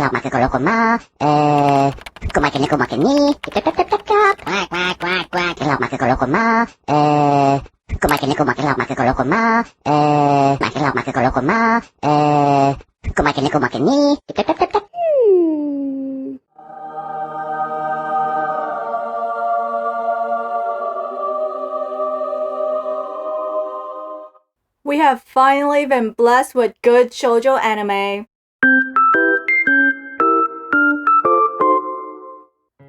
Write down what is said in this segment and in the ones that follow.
Hello, Makakolo-kuma. Kumakini. Quack. Hello, Makakolo-kuma. Kumakini. Hello, Makakolo-kuma. Hello, Makakolo-kuma. Kumakini. We have finally been blessed with good shoujo anime.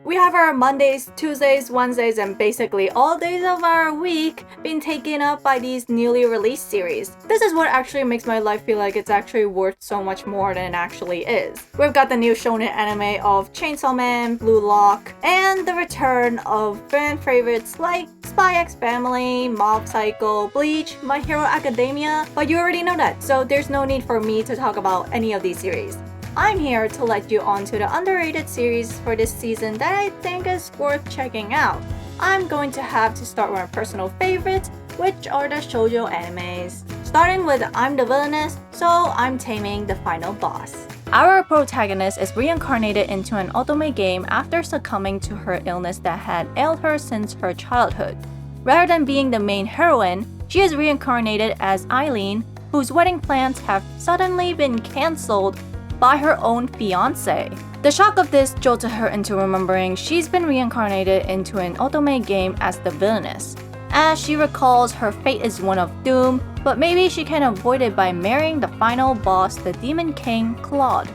We have our Mondays, Tuesdays, Wednesdays, and basically all days of our week been taken up by these newly released series. This is what actually makes my life feel like it's actually worth so much more than it actually is. We've got the new shounen anime of Chainsaw Man, Blue Lock, and the return of fan favorites like Spy X Family, Mob Psycho, Bleach, My Hero Academia, but you already know that, so there's no need for me to talk about any of these series. I'm here to let you on to the underrated series for this season that I think is worth checking out. I'm going to have to start with my personal favorites, which are the shoujo animes. Starting with I'm the villainess, so I'm taming the final boss. Our protagonist is reincarnated into an otome game after succumbing to her illness that had ailed her since her childhood. Rather than being the main heroine, she is reincarnated as Eileen, whose wedding plans have suddenly been cancelled by her own fiancé. The shock of this jolted her into remembering she's been reincarnated into an otome game as the villainess. As she recalls, her fate is one of doom, but maybe she can avoid it by marrying the final boss, the Demon King, Claude.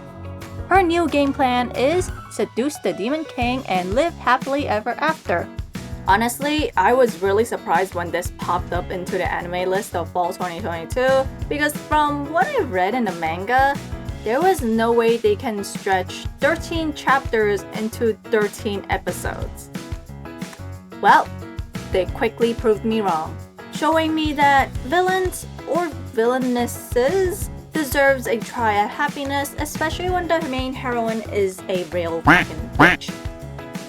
Her new game plan is seduce the Demon King and live happily ever after. Honestly, I was really surprised when this popped up into the anime list of fall 2022 because from what I read in the manga, there was no way they can stretch 13 chapters into 13 episodes. Well, they quickly proved me wrong, showing me that villains or villainesses deserves a try at happiness, especially when the main heroine is a real fucking bitch.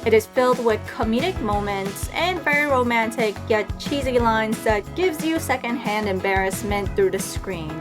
It is filled with comedic moments and very romantic yet cheesy lines that gives you secondhand embarrassment through the screen.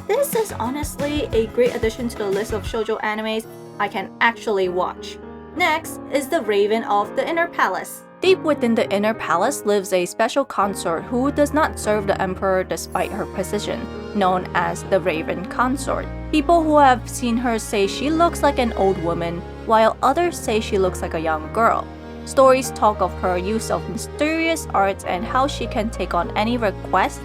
This is honestly a great addition to the list of shoujo animes I can actually watch. Next is the Raven of the Inner Palace. Deep within the Inner Palace lives a special consort who does not serve the emperor despite her position, known as the Raven Consort. People who have seen her say she looks like an old woman, while others say she looks like a young girl. Stories talk of her use of mysterious arts and how she can take on any request,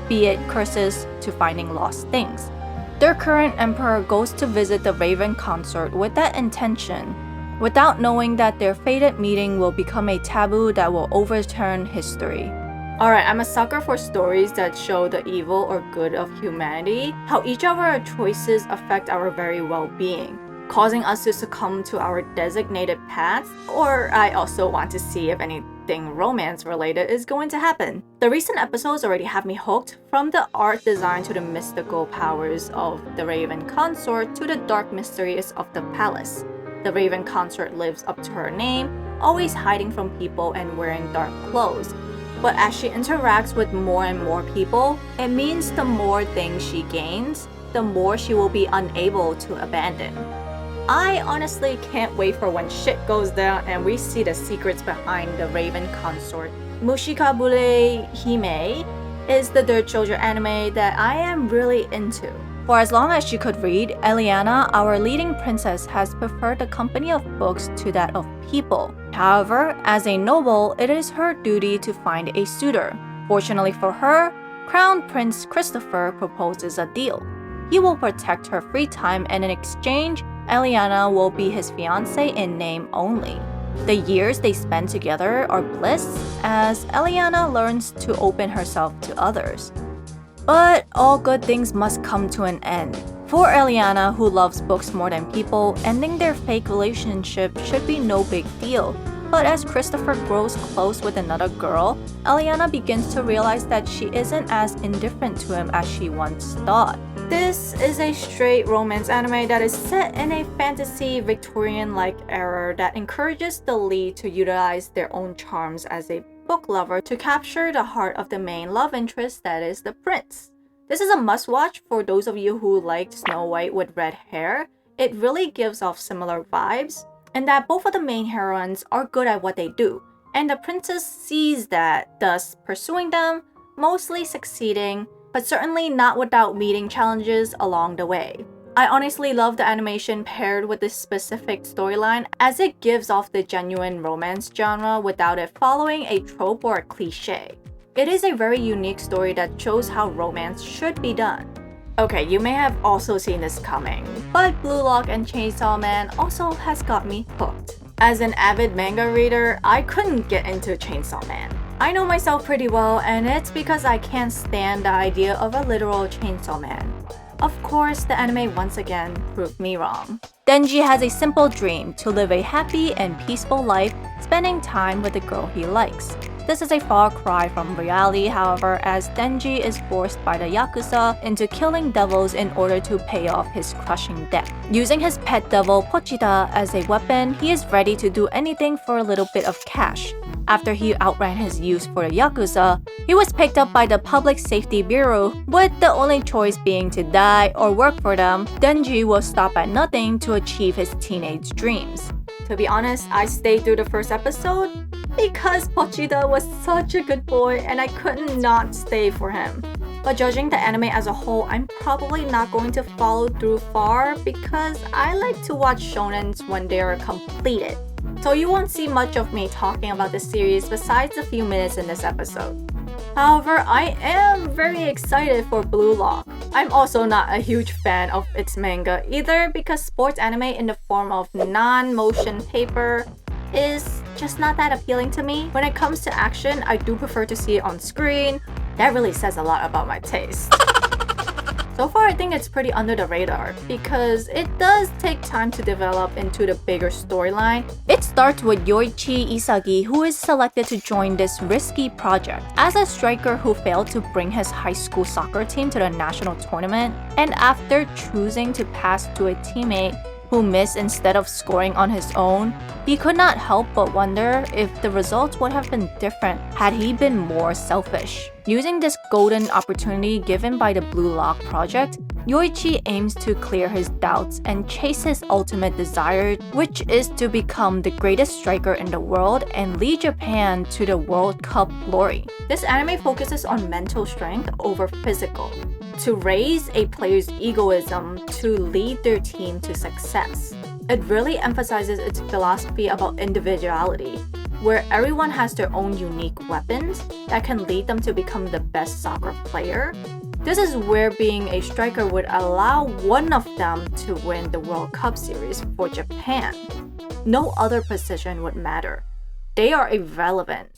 be it curses to finding lost things. Their current emperor goes to visit the Raven Consort with that intention, without knowing that their fated meeting will become a taboo that will overturn history. Alright, I'm a sucker for stories that show the evil or good of humanity, how each of our choices affect our very well-being, causing us to succumb to our designated paths, or I also want to see if anything romance related is going to happen. The recent episodes already have me hooked, from the art design to the mystical powers of the Raven Consort to the dark mysteries of the palace. The Raven Consort lives up to her name, always hiding from people and wearing dark clothes. But as she interacts with more and more people, it means the more things she gains, the more she will be unable to abandon. I honestly can't wait for when shit goes down and we see the secrets behind the Raven Consort. Mushikabure Hime is the third shoujo anime that I am really into. For as long as she could read, Eliana, our leading princess, has preferred the company of books to that of people. However, as a noble, it is her duty to find a suitor. Fortunately for her, Crown Prince Christopher proposes a deal. He will protect her free time, and in exchange, Eliana will be his fiancé in name only. The years they spend together are bliss, as Eliana learns to open herself to others. But all good things must come to an end. For Eliana, who loves books more than people, ending their fake relationship should be no big deal. But as Christopher grows close with another girl, Eliana begins to realize that she isn't as indifferent to him as she once thought. This is a straight romance anime that is set in a fantasy Victorian-like era that encourages the lead to utilize their own charms as a book lover to capture the heart of the main love interest, that is the prince. This is a must-watch for those of you who liked Snow White with red hair. it really gives off similar vibes, and that both of the main heroines are good at what they do, and the princess sees that, thus pursuing them, mostly succeeding, but certainly not without meeting challenges along the way. I honestly love the animation paired with this specific storyline as it gives off the genuine romance genre without it following a trope or a cliche. It is a very unique story that shows how romance should be done. Okay, you may have also seen this coming, but Blue Lock and Chainsaw Man also has got me hooked. As an avid manga reader, I couldn't get into Chainsaw Man. I know myself pretty well, and it's because I can't stand the idea of a literal chainsaw man. Of course, the anime once again proved me wrong. Denji has a simple dream to live a happy and peaceful life, spending time with the girl he likes. This is a far cry from reality, however, as Denji is forced by the Yakuza into killing devils in order to pay off his crushing debt. Using his pet devil Pochita as a weapon, he is ready to do anything for a little bit of cash. After he outran his use for the Yakuza, he was picked up by the Public Safety Bureau, with the only choice being to die or work for them. Denji will stop at nothing to achieve his teenage dreams. To be honest, I stayed through the first episode because Pochita was such a good boy and I couldn't not stay for him. But judging the anime as a whole, I'm probably not going to follow through far because I like to watch shonens when they are completed. So you won't see much of me talking about this series besides a few minutes in this episode. However, I am very excited for Blue Lock. I'm also not a huge fan of its manga either because sports anime in the form of non-motion paper is just not that appealing to me. When it comes to action, I do prefer to see it on screen. That really says a lot about my taste. So far, I think it's pretty under the radar because it does take time to develop into the bigger storyline. It starts with Yoichi Isagi, who is selected to join this risky project as a striker who failed to bring his high school soccer team to the national tournament, and after choosing to pass to a teammate who missed instead of scoring on his own, he could not help but wonder if the results would have been different had he been more selfish. Using this golden opportunity given by the Blue Lock project, Yoichi aims to clear his doubts and chase his ultimate desire, which is to become the greatest striker in the world and lead Japan to the World Cup glory. This anime focuses on mental strength over physical, to raise a player's egoism to lead their team to success. It really emphasizes its philosophy about individuality, where everyone has their own unique weapons that can lead them to become the best soccer player. This is where being a striker would allow one of them to win the World Cup series for Japan. No other position would matter. They are irrelevant.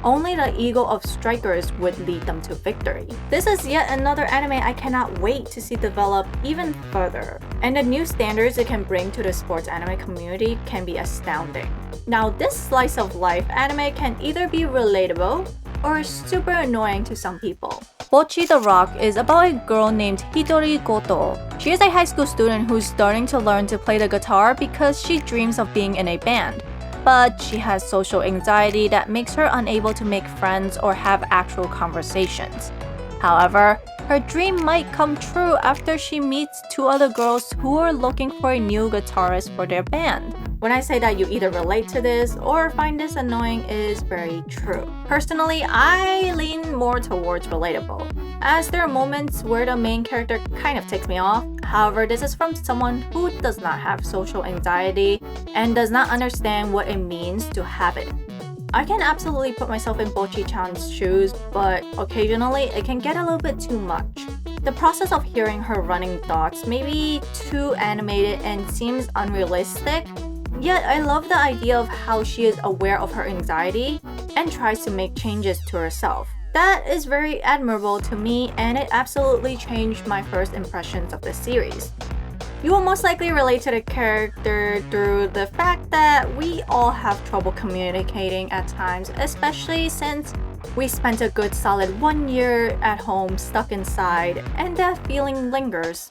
Only the ego of strikers would lead them to victory. This is yet another anime I cannot wait to see develop even further, and the new standards it can bring to the sports anime community can be astounding. Now, this slice of life anime can either be relatable or super annoying to some people. Bocchi the Rock is about a girl named Hitori Goto. She is a high school student who's starting to learn to play the guitar because she dreams of being in a band. But she has social anxiety that makes her unable to make friends or have actual conversations. However, her dream might come true after she meets two other girls who are looking for a new guitarist for their band. When I say that you either relate to this or find this annoying, it is very true. Personally, I lean more towards relatable, as there are moments where the main character kind of ticks me off. However, this is from someone who does not have social anxiety and does not understand what it means to have it. I can absolutely put myself in Bocchi-chan's shoes, but occasionally it can get a little bit too much. The process of hearing her running thoughts may be too animated and seems unrealistic, yet I love the idea of how she is aware of her anxiety and tries to make changes to herself. That is very admirable to me, and it absolutely changed my first impressions of the series. You will most likely relate to the character through the fact that we all have trouble communicating at times, especially since we spent a good solid 1 year at home stuck inside, and that feeling lingers.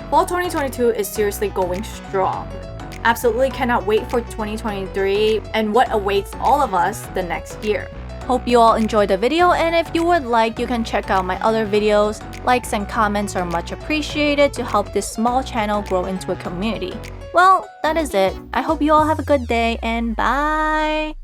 Fall 2022 is seriously going strong. Absolutely cannot wait for 2023 and what awaits all of us the next year. Hope you all enjoyed the video, and if you would like, you can check out my other videos Likes and comments are much appreciated to help this small channel grow into a community. Well, that is it. I hope you all have a good day and bye!